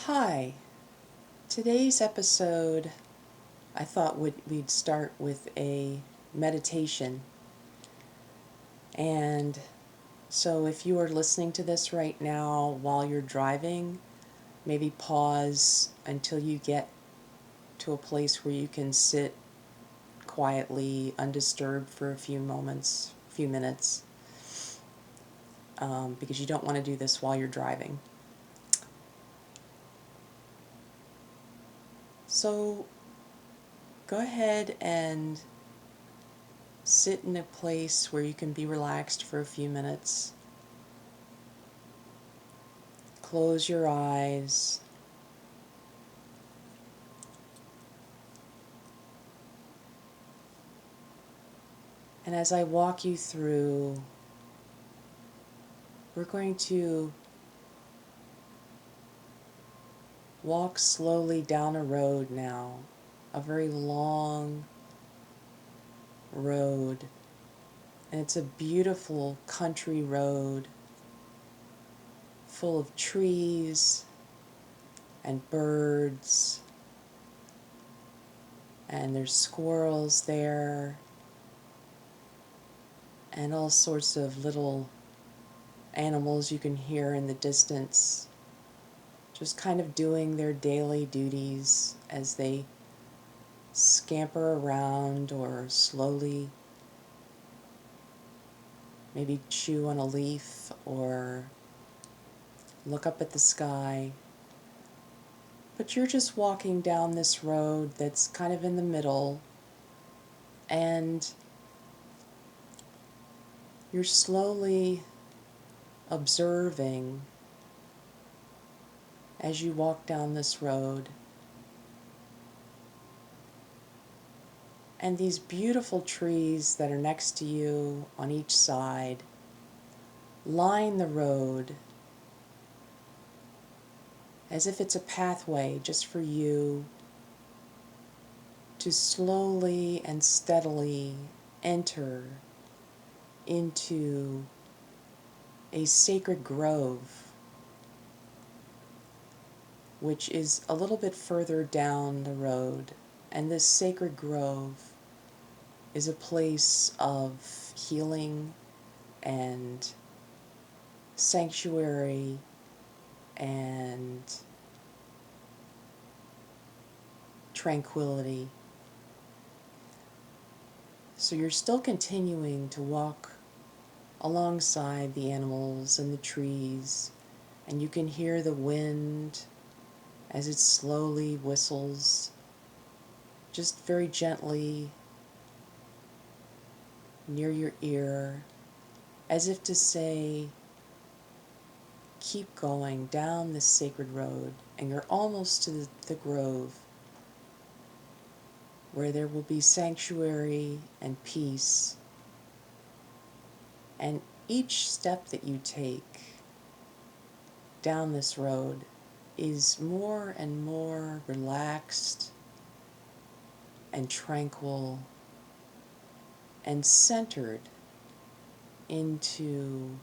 Hi, today's episode I thought we'd start with a meditation. And so if you are listening to this right now while you're driving, maybe pause until you get to a place where you can sit quietly, undisturbed for a few minutes, because you don't want to do this while you're driving. So go ahead and sit in a place where you can be relaxed for a few minutes. Close your eyes. And as I walk you through, we're going to walk slowly down a road now, a very long road. And it's a beautiful country road full of trees and birds. And there's squirrels there and all sorts of little animals you can hear in the distance, just kind of doing their daily duties as they scamper around or slowly maybe chew on a leaf or look up at the sky. But you're just walking down this road that's kind of in the middle, and you're slowly observing as you walk down this road. And these beautiful trees that are next to you on each side line the road as if it's a pathway just for you to slowly and steadily enter into a sacred grove, which is a little bit further down the road. And this sacred grove is a place of healing and sanctuary and tranquility. So you're still continuing to walk alongside the animals and the trees, and you can hear the wind as it slowly whistles, just very gently near your ear, as if to say, keep going down this sacred road, and you're almost to the grove where there will be sanctuary and peace. And each step that you take down this road is more and more relaxed and tranquil and centered into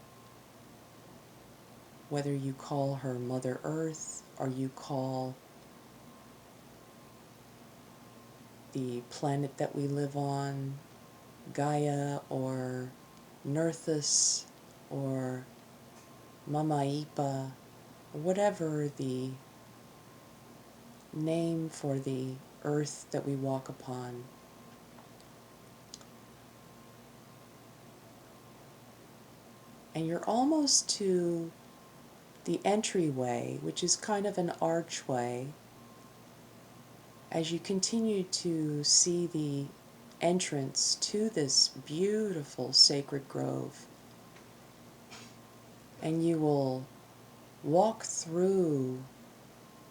whether you call her Mother Earth or you call the planet that we live on Gaia or Nerthus or Mama Ipa, whatever the name for the earth that we walk upon. And you're almost to the entryway, which is kind of an archway, as you continue to see the entrance to this beautiful sacred grove. And you will walk through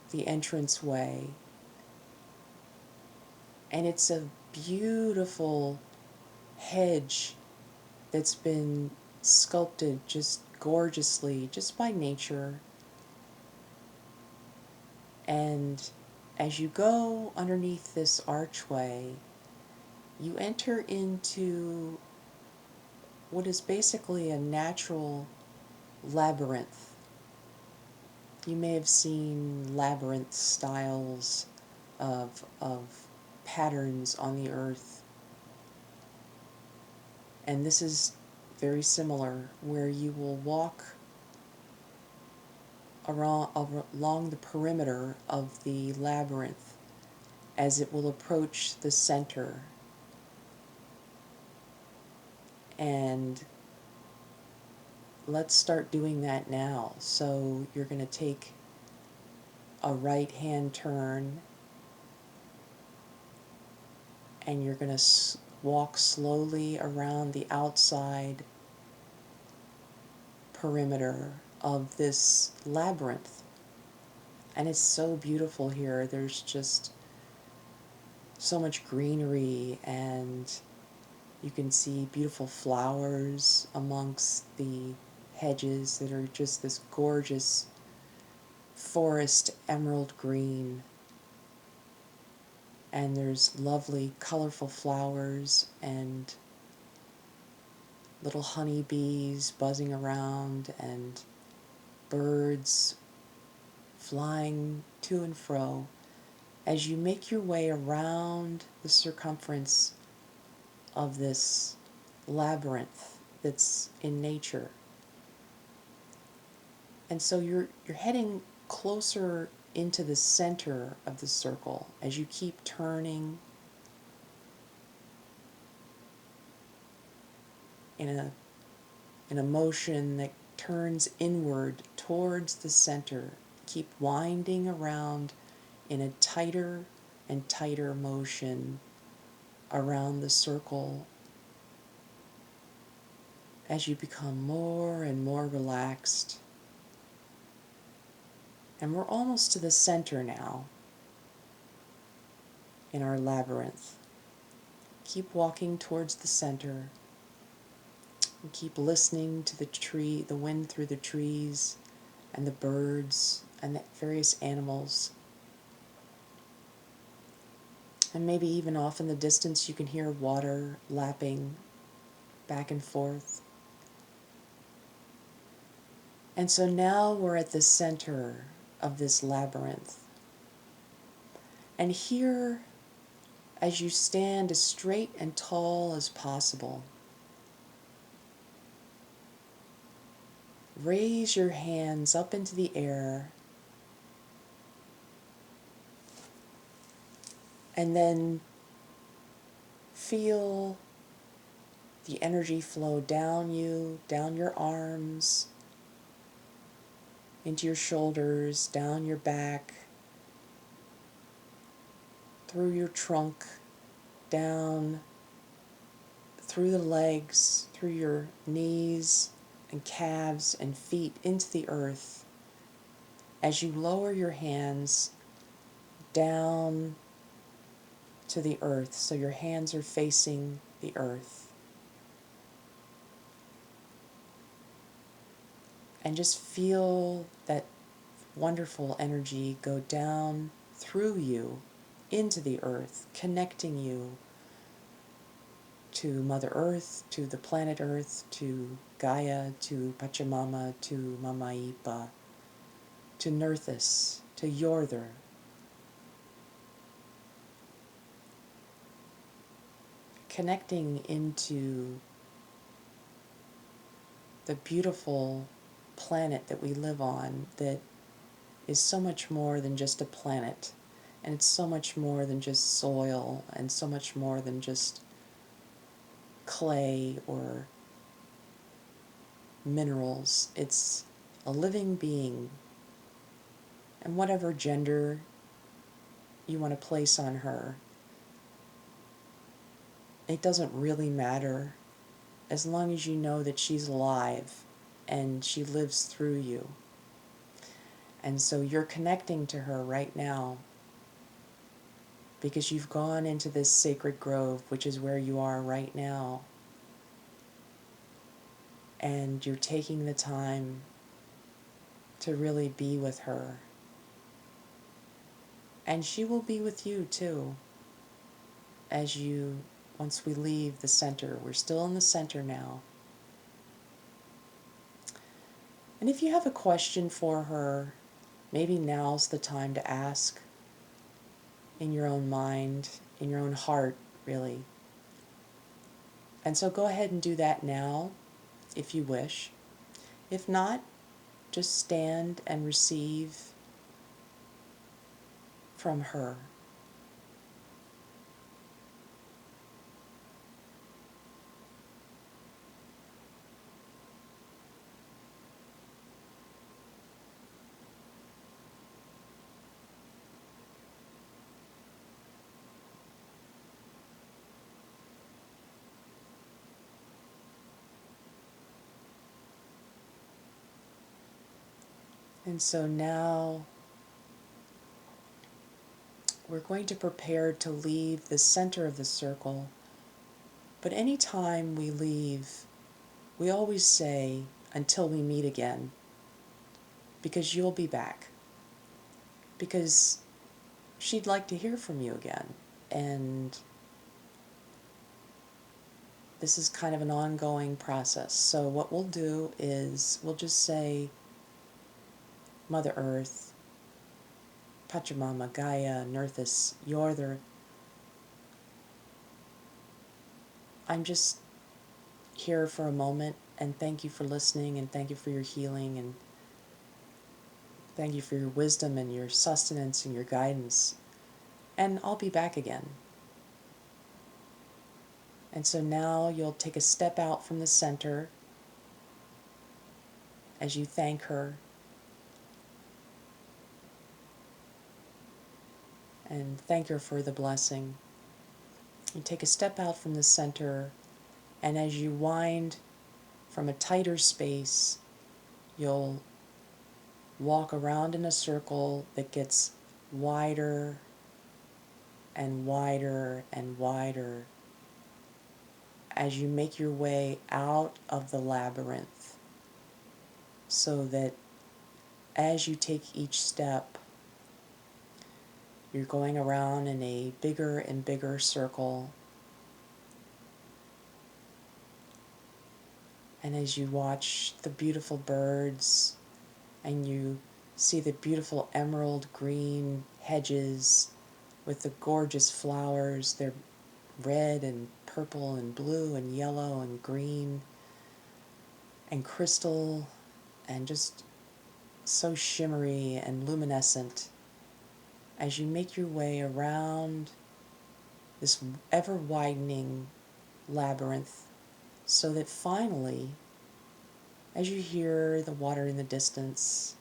the entranceway, and it's a beautiful hedge that's been sculpted just gorgeously, just by nature. And as you go underneath this archway, you enter into what is basically a natural labyrinth. You may have seen labyrinth styles of patterns on the earth. And this is very similar, where you will walk along the perimeter of the labyrinth as it will approach the center. And let's start doing that now. So you're going to take a right hand turn and you're going to walk slowly around the outside perimeter of this labyrinth. And it's so beautiful here. There's just so much greenery, and you can see beautiful flowers amongst the hedges that are just this gorgeous forest emerald green. And there's lovely colorful flowers and little honeybees buzzing around and birds flying to and fro as you make your way around the circumference of this labyrinth that's in nature. And so you're heading closer into the center of the circle as you keep turning in a motion that turns inward towards the center. Keep winding around in a tighter and tighter motion around the circle as you become more and more relaxed. And we're almost to the center now in our labyrinth. Keep walking towards the center and keep listening to the wind through the trees and the birds and the various animals. And maybe even off in the distance you can hear water lapping back and forth. And so now we're at the center of this labyrinth. And here, as you stand as straight and tall as possible, raise your hands up into the air and then feel the energy flow down you, down your arms, into your shoulders, down your back, through your trunk, down through the legs, through your knees and calves and feet into the earth as you lower your hands down to the earth, so your hands are facing the earth. And just feel that wonderful energy go down through you into the earth, connecting you to Mother Earth, to the planet Earth, to Gaia, to Pachamama, to Mama Ipa, to Nerthus, to Yorther. Connecting into the beautiful planet that we live on that is so much more than just a planet, and it's so much more than just soil, and so much more than just clay or minerals. It's a living being, and whatever gender you want to place on her, it doesn't really matter as long as you know that she's alive and she lives through you. And so you're connecting to her right now because you've gone into this sacred grove, which is where you are right now. And you're taking the time to really be with her. And she will be with you too. Once we leave the center, we're still in the center now. And if you have a question for her, maybe now's the time to ask in your own mind, in your own heart, really. And so go ahead and do that now, if you wish. If not, just stand and receive from her. And so now we're going to prepare to leave the center of the circle. But anytime we leave, we always say, until we meet again, because you'll be back. Because she'd like to hear from you again. And this is kind of an ongoing process. So what we'll do is we'll just say, Mother Earth, Pachamama, Gaia, Nerthus, I'm just here for a moment, and thank you for listening, and thank you for your healing, and thank you for your wisdom and your sustenance and your guidance. And I'll be back again. And so now you'll take a step out from the center as you thank her and thank her for the blessing. You take a step out from the center, and as you wind from a tighter space, you'll walk around in a circle that gets wider and wider and wider as you make your way out of the labyrinth, so that as you take each step, you're going around in a bigger and bigger circle. And as you watch the beautiful birds and you see the beautiful emerald green hedges with the gorgeous flowers, they're red and purple and blue and yellow and green and crystal and just so shimmery and luminescent. As you make your way around this ever-widening labyrinth, so that finally, as you hear the water in the distance,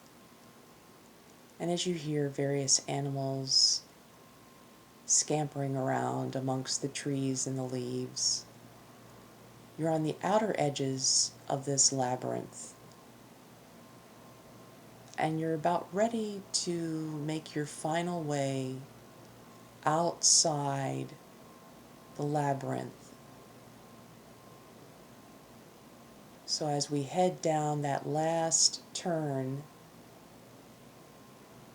and as you hear various animals scampering around amongst the trees and the leaves, you're on the outer edges of this labyrinth, and you're about ready to make your final way outside the labyrinth. So as we head down that last turn,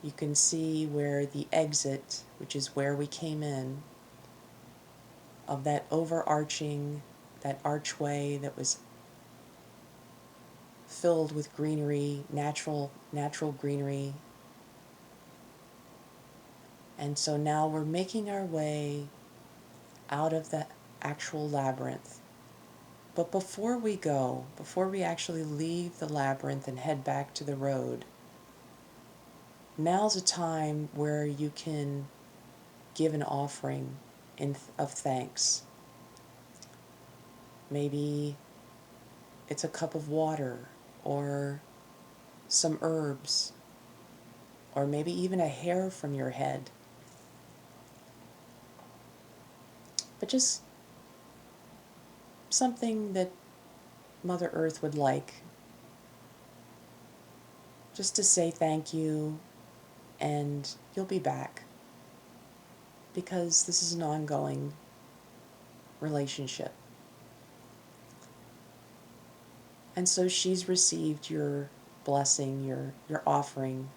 you can see where the exit, which is where we came in, of that overarching, that archway that was filled with greenery, natural greenery. And so now we're making our way out of the actual labyrinth. But before we go, before we actually leave the labyrinth and head back to the road, now's a time where you can give an offering of thanks. Maybe it's a cup of water, or some herbs, or maybe even a hair from your head. But just something that Mother Earth would like. Just to say thank you, and you'll be back. Because this is an ongoing relationship. And so she's received your blessing, your offering.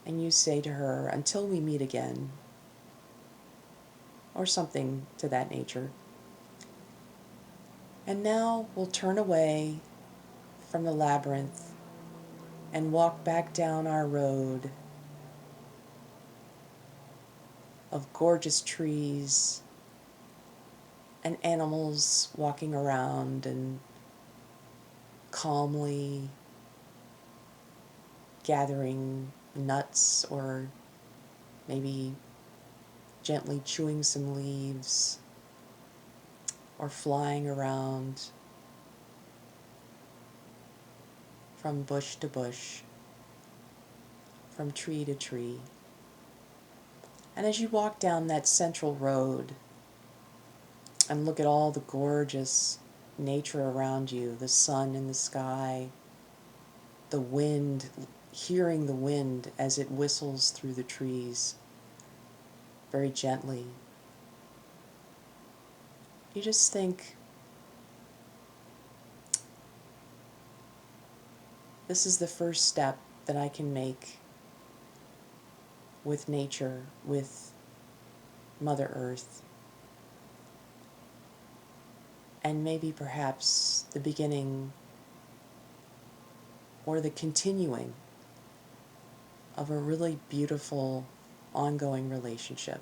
And you say to her, until we meet again, or something to that nature. And now we'll turn away from the labyrinth, and walk back down our road of gorgeous trees and animals walking around and calmly gathering nuts or maybe gently chewing some leaves or flying around from bush to bush, from tree to tree. And as you walk down that central road and look at all the gorgeous nature around you, the sun in the sky, the wind, hearing the wind as it whistles through the trees very gently, you just think, this is the first step that I can make with nature, with Mother Earth, and maybe perhaps the beginning or the continuing of a really beautiful ongoing relationship.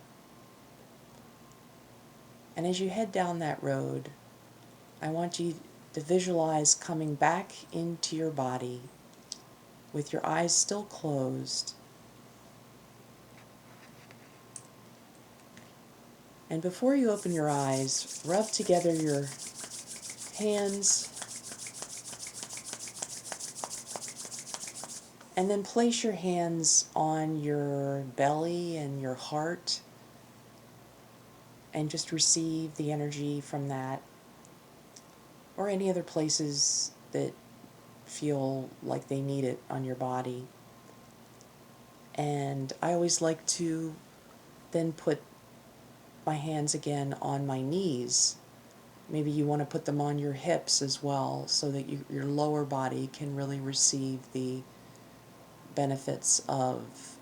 And as you head down that road, I want you to visualize coming back into your body with your eyes still closed. And before you open your eyes, rub together your hands and then place your hands on your belly and your heart and just receive the energy from that, or any other places that feel like they need it on your body. And I always like to then put my hands again on my knees. Maybe you want to put them on your hips as well, so that your lower body can really receive the benefits of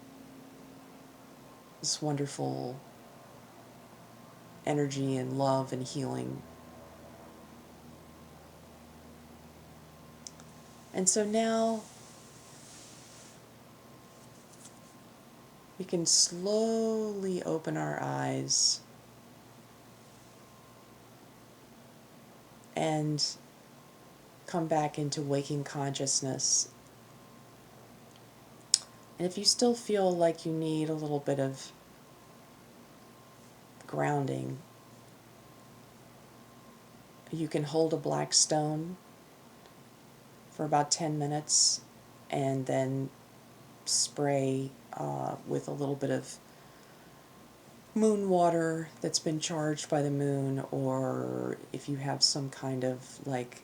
this wonderful energy and love and healing. And so now we can slowly open our eyes and come back into waking consciousness. And if you still feel like you need a little bit of grounding, you can hold a black stone for about 10 minutes and then spray with a little bit of moon water that's been charged by the moon, or if you have some kind of like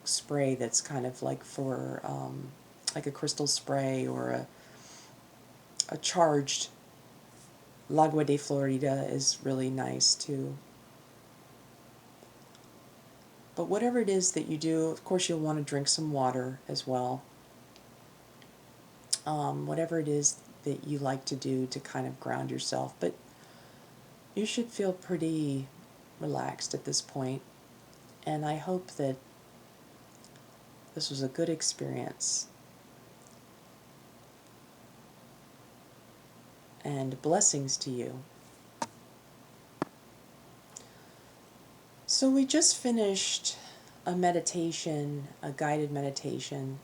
spray that's kind of like for like a crystal spray or a charged L'Agua de Florida is really nice too. But whatever it is that you do, of course you'll want to drink some water as well. Whatever it is that you like to do to kind of ground yourself. But you should feel pretty relaxed at this point. And I hope that this was a good experience. And blessings to you. So we just finished a meditation, a guided meditation,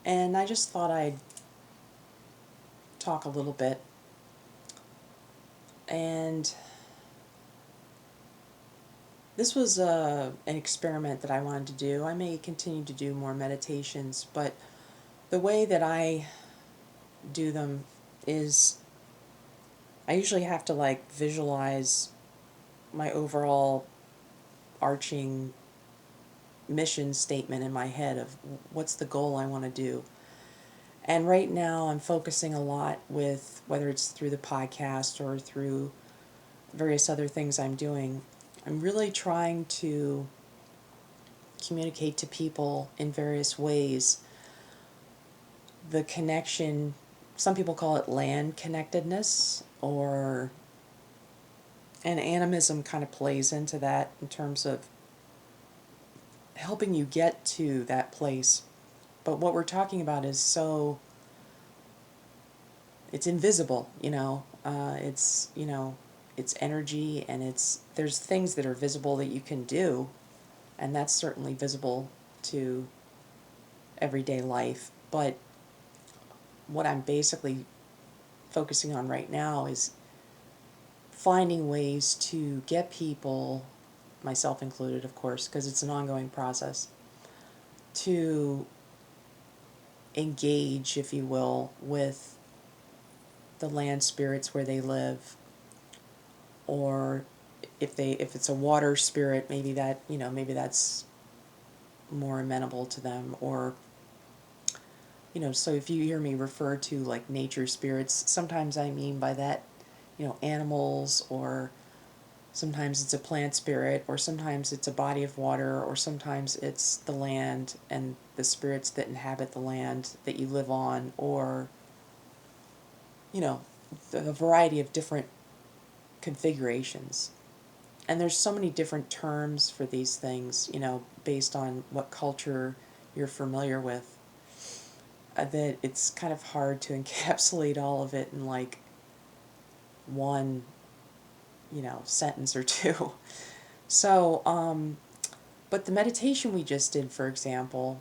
and I just thought I'd talk a little bit. And this was an experiment that I wanted to do. I may continue to do more meditations, but the way that I do them is I usually have to like visualize my overall arching mission statement in my head of what's the goal I want to do. And right now I'm focusing a lot with, whether it's through the podcast or through various other things I'm doing, I'm really trying to communicate to people in various ways the connection. Some people call it land connectedness, or and animism kind of plays into that in terms of helping you get to that place But what we're talking about is it's invisible, it's energy, and there's things that are visible that you can do, and that's certainly visible to everyday life. But what I'm basically focusing on right now is finding ways to get people, myself included, of course, because it's an ongoing process, to engage, if you will, with the land spirits where they live, or if it's a water spirit, maybe that's more amenable to them, or so if you hear me refer to like nature spirits, sometimes I mean by that, animals, or sometimes it's a plant spirit, or sometimes it's a body of water, or sometimes it's the land and the spirits that inhabit the land that you live on, or a variety of different configurations. And there's so many different terms for these things, based on what culture you're familiar with, that it's kind of hard to encapsulate all of it in like one, sentence or two. So, but the meditation we just did, for example,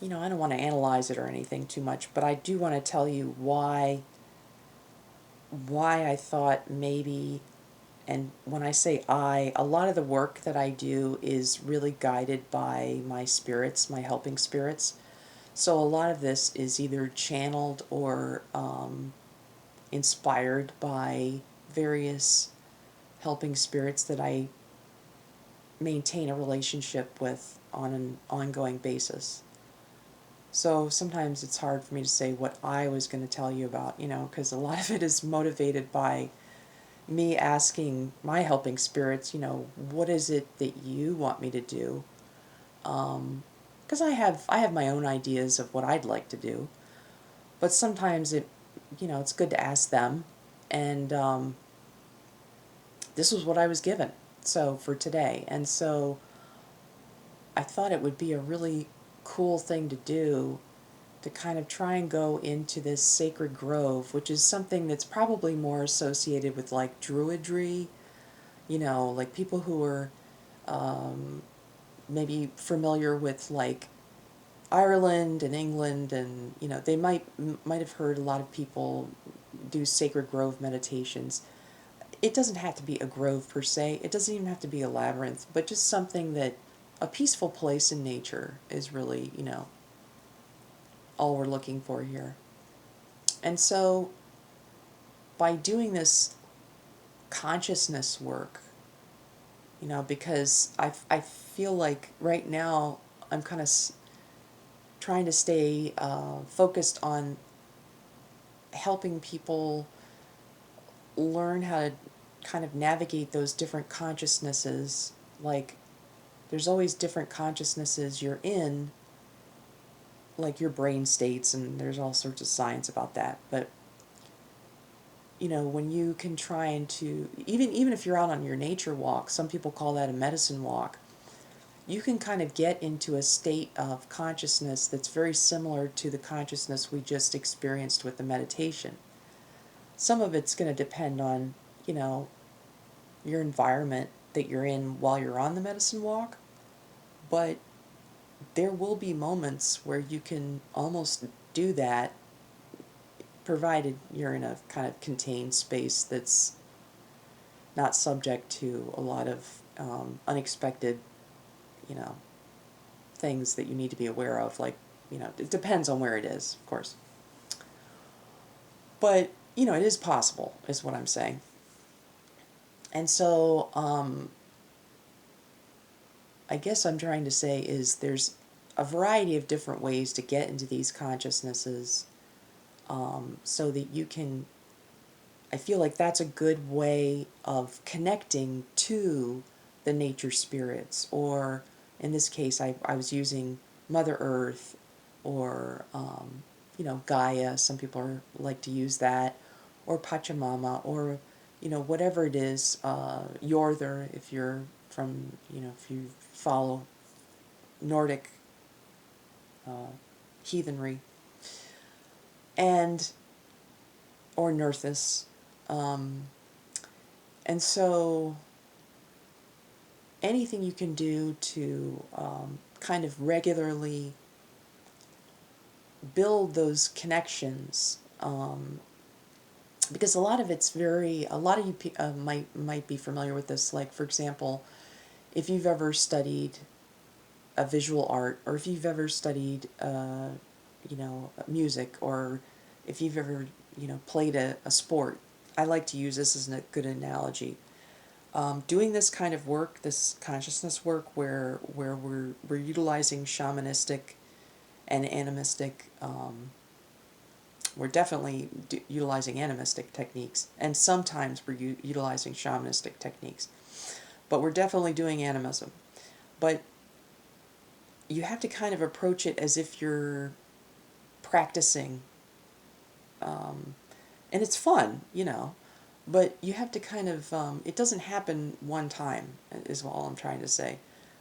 I don't want to analyze it or anything too much, but I do want to tell you why I thought maybe, and when I say a lot of the work that I do is really guided by my spirits, my helping spirits. So a lot of this is either channeled or inspired by various helping spirits that I maintain a relationship with on an ongoing basis. So sometimes it's hard for me to say what I was going to tell you about, because a lot of it is motivated by me asking my helping spirits, what is it that you want me to do? Because I have my own ideas of what I'd like to do, but sometimes it's good to ask them, and this was what I was given. So for today, and so I thought it would be a really cool thing to do, to kind of try and go into this sacred grove, which is something that's probably more associated with like druidry, like people who are maybe familiar with like Ireland and England, and they might have heard a lot of people do sacred grove meditations. It doesn't have to be a grove per se. It doesn't even have to be a labyrinth, but just something that a peaceful place in nature is really, all we're looking for here. And so by doing this consciousness work, because I feel like right now I'm kind of trying to stay focused on helping people learn how to kind of navigate those different consciousnesses. Like, there's always different consciousnesses you're in, like your brain states, and there's all sorts of science about that. But when you can try and to even if you're out on your nature walk, some people call that a medicine walk, you can kind of get into a state of consciousness that's very similar to the consciousness we just experienced with the meditation. Some of it's going to depend on, your environment that you're in while you're on the medicine walk, but there will be moments where you can almost do that, provided you're in a kind of contained space that's not subject to a lot of unexpected, you know, things that you need to be aware of. Like, it depends on where it is, of course. But, it is possible, is what I'm saying. And so, I guess I'm trying to say is there's a variety of different ways to get into these consciousnesses, so that you can, I feel like that's a good way of connecting to the nature spirits, or in this case, I was using Mother Earth, or, Gaia. Some people like to use that, or Pachamama, or, whatever it is, Yorther, if you're from, if you follow Nordic heathenry, and or Nerthus. And so anything you can do to kind of regularly build those connections, because a lot of it's a lot of you might be familiar with this. Like, for example, if you've ever studied a visual art, or if you've ever studied, music, or if you've ever, played a sport. I like to use this as a good analogy. Doing this kind of work, this consciousness work, where we're utilizing shamanistic and animistic, we're definitely utilizing animistic techniques, and sometimes we're utilizing shamanistic techniques, but we're definitely doing animism. But you have to kind of approach it as if you're practicing, and it's fun, but you have to kind of, it doesn't happen one time, is all I'm trying to say.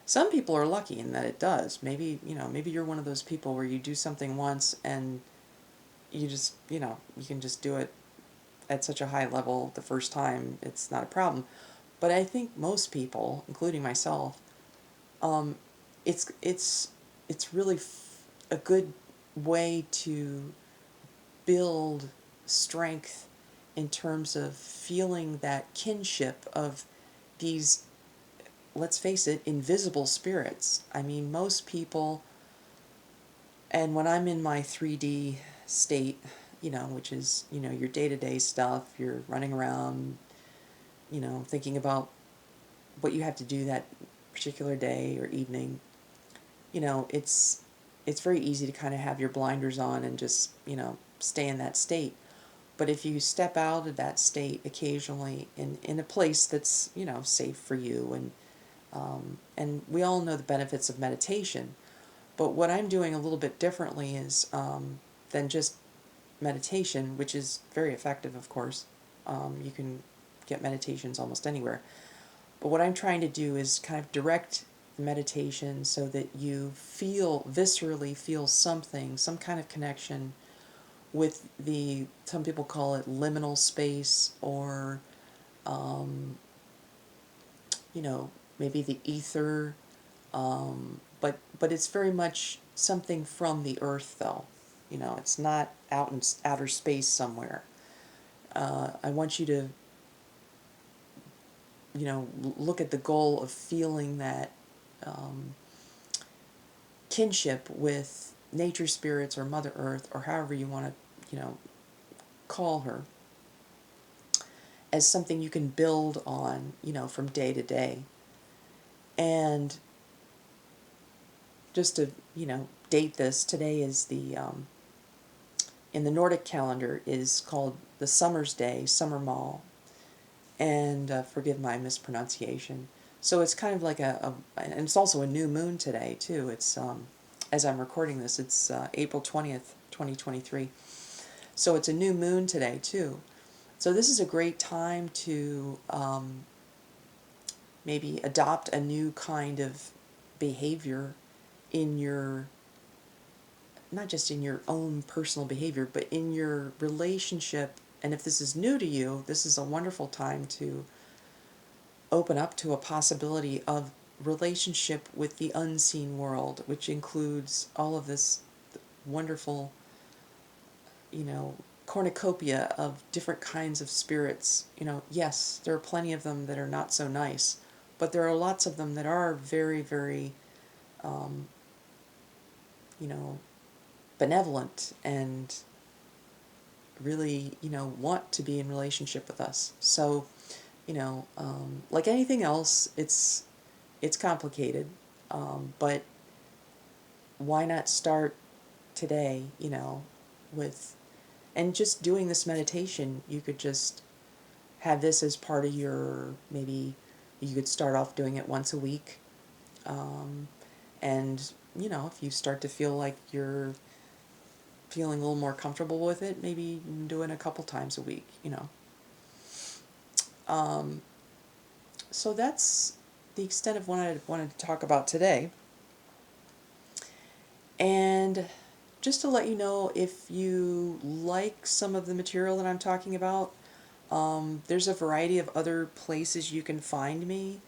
Some people are lucky in that it does. Maybe you're one of those people where you do something once and you just, you can just do it at such a high level the first time, it's not a problem. But I think most people, including myself, um, it's really a good way to build strength in terms of feeling that kinship of these, let's face it, invisible spirits. I mean, most people, and when I'm in my 3D state, which is, your day-to-day stuff, you're running around, thinking about what you have to do that particular day or evening, it's very easy to kind of have your blinders on and just, stay in that state. But if you step out of that state occasionally in a place that's, safe for you, and we all know the benefits of meditation, but what I'm doing a little bit differently is, than just meditation, which is very effective, of course. You can get meditations almost anywhere. But what I'm trying to do is kind of direct meditation so that you viscerally feel something, some kind of connection with some people call it liminal space, or, um, maybe the ether. But it's very much something from the earth, though. It's not out in outer space somewhere. I want you to, look at the goal of feeling that, um, kinship with nature spirits or Mother Earth, or however you want to, call her, as something you can build on, from day to day. And just to, date this, today is in the Nordic calendar, is called the Summer's Day, Summer Mall, and forgive my mispronunciation. So it's kind of like and it's also a new moon today too. It's, as I'm recording this, it's April 20th, 2023. So it's a new moon today too. So this is a great time to, maybe adopt a new kind of behavior in your, not just in your own personal behavior, but in your relationship. And if this is new to you, this is a wonderful time to open up to a possibility of relationship with the unseen world, which includes all of this wonderful, cornucopia of different kinds of spirits. Yes, there are plenty of them that are not so nice, but there are lots of them that are very, very, um, you know, benevolent and really, want to be in relationship with us. So, like anything else, it's complicated, but why not start today, with, and just doing this meditation. You could just have this as part of your, maybe you could start off doing it once a week, um, and, if you start to feel like you're feeling a little more comfortable with it, maybe you can do it a couple times a week. Um, so that's the extent of what I wanted to talk about today. And just to let you know, if you like some of the material that I'm talking about, there's a variety of other places you can find me.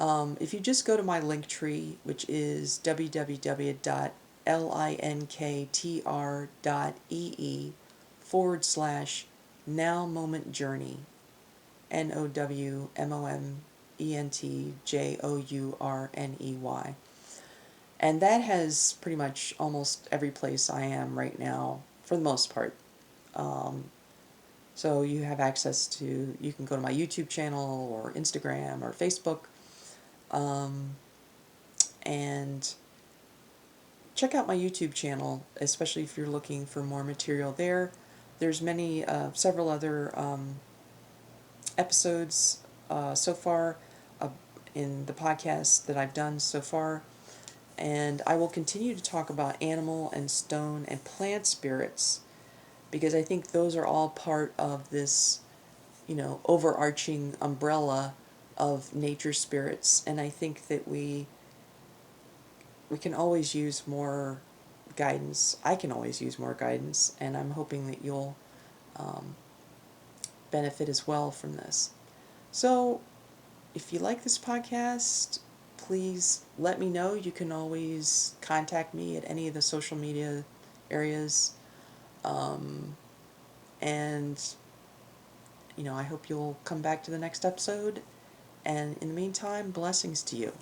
If you just go to my link tree, which is www.linktr.ee/now moment journey, NOWMOMENTJOURNEY. And that has pretty much almost every place I am right now, for the most part. Um, so you have access to, you can go to my YouTube channel or Instagram or Facebook, um, and check out my YouTube channel, especially if you're looking for more material there. There's several other episodes so far uh, in the podcast that I've done so far. And I will continue to talk about animal and stone and plant spirits, because I think those are all part of this, overarching umbrella of nature spirits. And I think that we can always use more guidance. I can always use more guidance, and I'm hoping that you'll um, benefit as well from this. So, if you like this podcast, please let me know. You can always contact me at any of the social media areas. Um, and, I hope you'll come back to the next episode. And in the meantime, blessings to you.